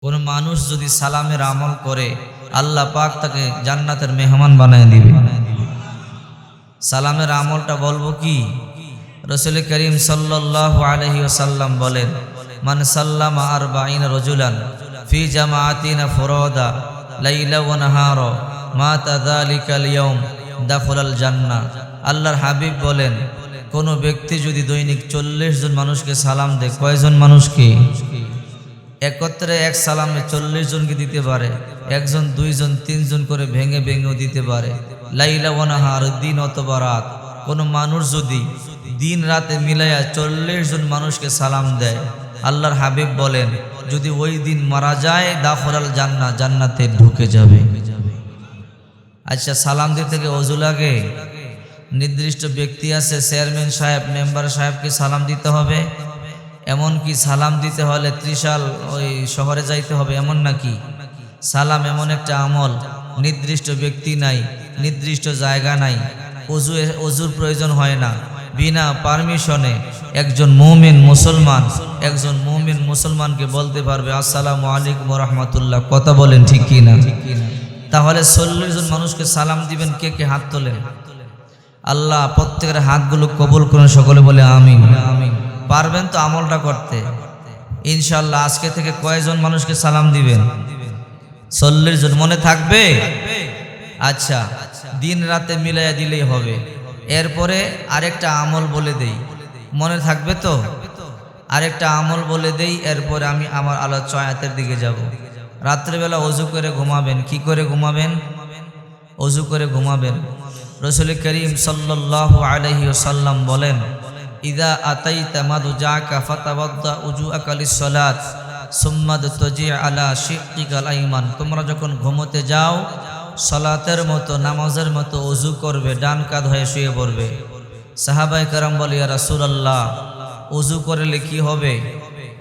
কোন মানুষ যদি সালামের আমল করে আল্লাহ পাক তাকে জান্নাতের মেহমান বানায় দিবে। সালামের আমলটা বলবো কি? রাসূল করিম সাল্লাল্লাহু আলাইহি ওয়াসাল্লাম বলেন, মান সাল্লামা আরবাঈন রাজুলান ফি জামাআতিনা ফুরাদা লাইলা ওয়া নাহারা মা তাযালিকাল ইয়াউম দাখালাল জান্নাহ। আল্লাহর হাবিব বলেন, কোন ব্যক্তি যদি দৈনিক 40 জন মানুষকে সালাম দেয়, কয়জন মানুষকে? একত্রে এক সালামে 40 জনকে দিতে পারে, একজন, দুইজন, তিনজন করে ভেঙে ভেঙেও দিতে পারে। লাইলা ওয়া নাহার, দিন অথবা রাত। কোনো মানুষ যদি দিন রাতে মিলাইয়া 40 জন মানুষকে সালাম দেয়, আল্লাহর হাবিব বলেন, যদি ওই দিন মারা যায় দাখালাল জান্নাহ, জান্নাতে ঢুকে যাবে। আচ্ছা, সালাম দিতে থেকে ওযু লাগে? নির্দিষ্ট ব্যক্তি আছে, চেয়ারম্যান সাহেব, মেম্বার সাহেবকে সালাম দিতে হবে? এমন কি সালাম দিতে হলে ত্রিশাল ওই শহরে যাইতে হবে এমন নাকি? সালাম এমন একটা আমল, নির্দিষ্ট ব্যক্তি নাই, নির্দিষ্ট জায়গা নাই, ওযুর প্রয়োজন হয় না। বিনা পারমিশনে একজন মুমিন মুসলমানকে বলতে পারবে আসসালামু আলাইকুম ওয়া রাহমাতুল্লাহ। কথা বলেন ঠিক কি না? তাহলে 40 জন মানুষকে সালাম দিবেন, কে কে হাত তোলেন? আল্লাহ প্রত্যেকের হাতগুলো কবুল করুন, সকলে বলে আমিন। পারবেন তো আমলটা করতে ইনশাআল্লাহ? আজকে থেকে কয়জন মানুষকে সালাম দিবেন? 40 জন। মনে থাকবে? আচ্ছা, দিন রাতে মিলাইয়া দিলেই হবে। এরপরে আরেকটা আমল বলে দেই, মনে থাকবে তো? আরেকটা আমল বলে দেই, এরপরে আমি আমার আলোচনার দিকে যাব। রাত্রেবেলা ওযু করে ঘুমাবেন। কি করে ঘুমাবেন? ওযু করে ঘুমাবেন। রাসূল করিম সাল্লাল্লাহু আলাইহি ওয়াসাল্লাম বলেন, ইযা আতাইতা মাদজাকা ফাতাওয়াদ্দা উজুআকা লিস-সালাত সুম্মা তাজি আলা শিক্কিকাল আইমান। তোমরা যখন ঘুমোতে যাও সালাতের মতো, নামাজের মতো ওযু করবে, ডান কাঁধ হয়ে শুয়ে পড়বে। সাহাবায়ে কেরাম বলে, ইয়া রাসূলুল্লাহ, ওযু করলে কি হবে?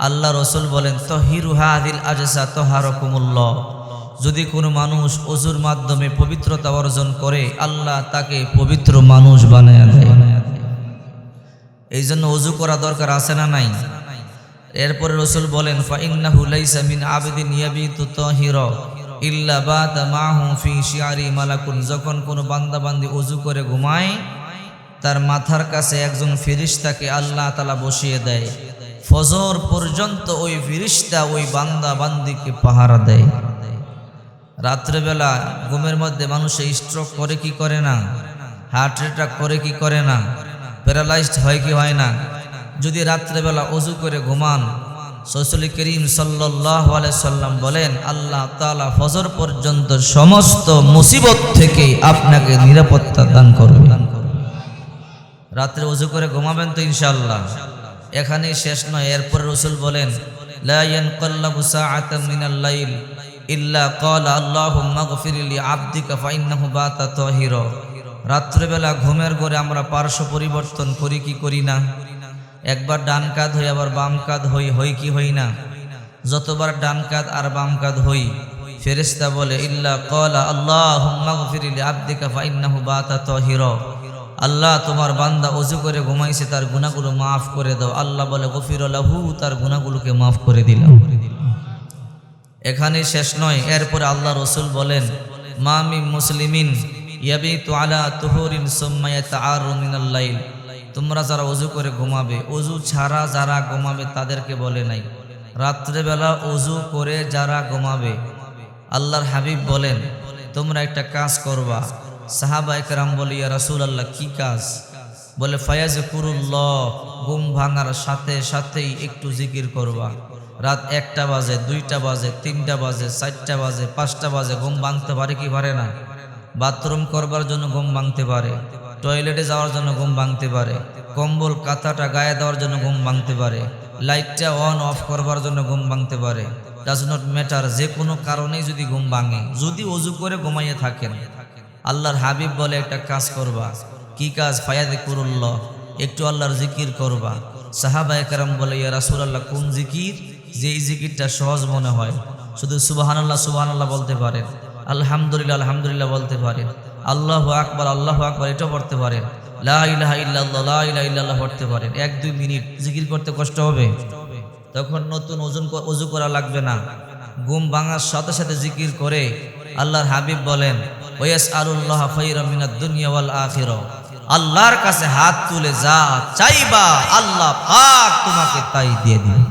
আল্লাহ রাসূল বলেন, তাহিরু হাযিল আজসা তাহারাকুমুল্লাহ। যদি কোনো মানুষ ওযুর মাধ্যমে পবিত্রতা অর্জন করে, আল্লাহ তাকে পবিত্র মানুষ বানায় দেয়। এই জন্য ওযু করা দরকার, আছে না নাই? এরপরে রাসূল বলেন, ফা ইন্নাহু লাইসা মিন আবদিন ইয়াবিতু তাহিরা ইল্লা বাতা মাহু ফি শিআরি মালাকুন। যখন কোনো বান্দা বান্দি ওযু করে ঘুমায়, তার মাথার কাছে একজন ফেরেশতাকে আল্লাহ তাআলা বসিয়ে দেয়। ফজর পর্যন্ত ওই ফেরেশতা ওই বান্দা বান্দিকে পাহারা দেয়। রাত্রেবেলা ঘুমের মধ্যে মানুষ স্ট্রোক করে কি করে না? হার্ট অ্যাটাক করে কি করে না? প্যারালাইজড হয় কি হয় না? যদি রাত্রেবেলা ওযু করে ঘুমান, রাসূল করিম সাল্লাল্লাহু আলাইহি সাল্লাম বলেন, আল্লাহ তাআলা ফজর পর্যন্ত সমস্ত মুসিবত থেকে আপনাকে নিরাপত্তা দান করবে। রাত্রে ওযু করে ঘুমাবেন তো ইনশাআল্লাহ। এখানেই শেষ নয়, এরপর রাসূল বলেন, লা ইয়ানকাল্লাবু সাআতাম মিনাল লাইল ইল্লা ক্বালা আল্লাহুম্মা গফির লি আবদিকা ফা ইন্নাহু বাতা তাহিরা। রাত্রেবেলা ঘুমের ঘরে আমরা পার্শ্ব পরিবর্তন করি কি করি না? একবার ডান কাঁধ হই, আবার বাম কাঁধ হই কি হই না? যতবার ডান কাঁধ আর বাম কাঁধ হই, ফেরেশতা বলে, ইল্লা ক্বালা আল্লাহুম্মা গফির লি আবদিকা ফা ইন্নাহু বাতা তাহিরা। আল্লাহ, তোমার বান্দা ওযু করে ঘুমাইছে, তার গুনাহগুলো মাফ করে দাও। আল্লাহ বলে, গফির লাহু, তার গুনাহগুলোকে মাফ করে দিলাম। এখানেই শেষ নয়, এরপরে আল্লাহ রাসূল বলেন, মা মিন মুসলিমিন ইয়াবিতু আলা তুহুরিন সুম্মা ইয়াতাআরু মিনাল লাইল। তোমরা যারা ওযু করে ঘুমাবে, ওযু ছাড়া যারা ঘুমাবে তাদেরকে বলে নাই, রাত্রেবেলা ওযু করে যারা ঘুমাবে, আল্লাহর হাবিব বলেন, তোমরা একটা কাজ করবা। সাহাবায়ে কেরাম বলে, ইয়া রাসূলুল্লাহ, কি কাজ? বলে, ফায়াজকুরুল্লাহ, ঘুম ভাঙার সাথে সাথেই একটু জিকির করবা। রাত 1টা বাজে, 2টা বাজে, 3টা বাজে, 4টা বাজে, 5টা বাজে, ঘুম ভাঙতে পারে কি পারে না? বাথরুম করবার জন্য ঘুম ভাঙতে পারে, টয়লেটে যাওয়ার জন্য ঘুম ভাঙতে পারে, কম্বল কাঁথাটা গায়ে দেওয়ার জন্য ঘুম ভাঙতে পারে, লাইটটা অন অফ করবার জন্য ঘুম ভাঙতে পারে। ডাজ নট ম্যাটার, যে কোনো কারণেই যদি ঘুম ভাঙে, যদি ওযু করে ঘুমাইয়ে থাকেন, আল্লাহর হাবিব বলে একটা কাজ করবা। কি কাজ? ফায়াযকুরুল্লাহ, একটু আল্লাহর জিকির করবা। সাহাবায়ে কেরাম বলে, ইয়া রাসূলুল্লাহ, কোন জিকির? যেই জিকিরটা সহজ মনে হয়। শুধু সুবহানাল্লাহ সুবহানাল্লাহ বলতে পারেন, আলহামদুলিল্লাহ আলহামদুলিল্লাহ বলতে পারেন, আল্লাহু আকবার এটা পড়তে পারেন, লা ইলাহা ইল্লাল্লাহ পড়তে পারেন। 1-2 মিনিট জিকির করতে কষ্ট হবে? তখন নতুন ওযু করা লাগবে না, ঘুম ভাঙার সাথে সাথে জিকির করে আল্লাহর হাবিব বলেন ওয়াসআলুল্লাহ খায়রা মিনাদ দুনিয়া ওয়াল আখিরা, আল্লাহর কাছে হাত তুলে যা চাইবা আল্লাহ পাক তোমাকে তাই দিয়ে দিবেন।